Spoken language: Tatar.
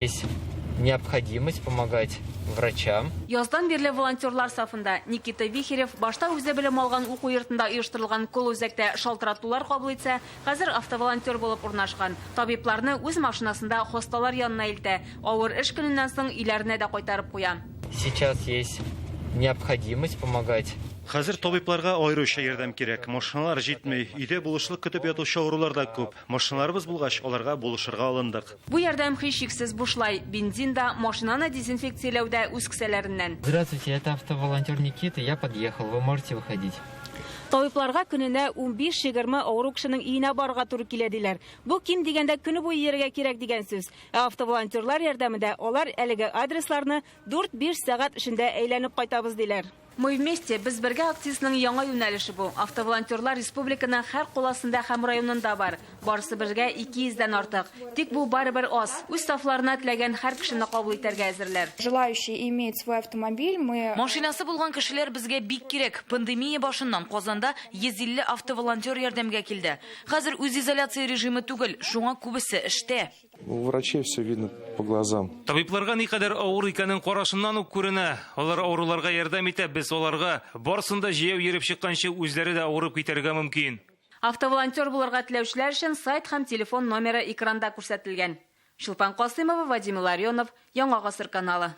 Есть необходимость помогать врачам. Яздан бирле волонтерлар сафында Никита Вихерев башта үзе белем алган уку йортында оештырылган кол үзәктә шалтыратулар кабул итсә, хәзер автоволонтер булып урнашкан. Табибларны үз машинасында хасталар янына илтә, авыр эш көненнән соң иләренә дә кайтарып куя. Сейчас есть необходимость помогать. Хәзер табибларга аеруча ярдәм кирәк. Машиналар җитмәй, өйдә булышлык көтеп ятучы авырулар да күп. Машиналарыбыз булгач, аларга булышырга алындык. Бу ярдәм һичшиксез бушлай. Бензин да, машинаны дезинфекцияләүдә үз кесәләреннән. Здравствуйте, это автоволонтер Никита. Я подъехал. Вы можете выходить. Табибларга көненә 15-20 авыру кешенең өенә барырга туры килә диләр. Бу ким дигәндә көне буе йөрергә кирәк дигән сүз. Автоволонтерлар ярдәмендә алар әлеге адресларны 4-5 сәгать эчендә әйләнеп кайтабыз диләр. Мы вместе, без бергә акциясының яңа юнәлеше бу. Автоволонтерлар республиканың һәр куласында һәм районында бар. Барысы бергә 200-дән артык. Тик бу барыбер аз. Үз сафларына теләгән һәр кешене кабул итәргә әзерләр. Желающие иметь свой автомобиль, мы... Машинасы булган кешеләр безгә бик кирәк. Пандемия башыннан Казанда 150 автоволонтер ярдәмгә килде. Хәзер үз изоляция режимы түгел, шуңа күбесе эштә. У врачей все видно по глазам. Табибларга никадәр авыр икәнен карашыннан ук күренә. Алар авыруларга ярдәм итә, без аларга барсын да җыяу йөреп чыкканчы үзләре дә авырып китәргә мөмкин. Автоволонтер булырга теләүчеләр өчен сайт һәм телефон номеры экранда күрсәтелгән. Шулпан Касыймова, Вадим Ларионов, Яңа гасыр каналы.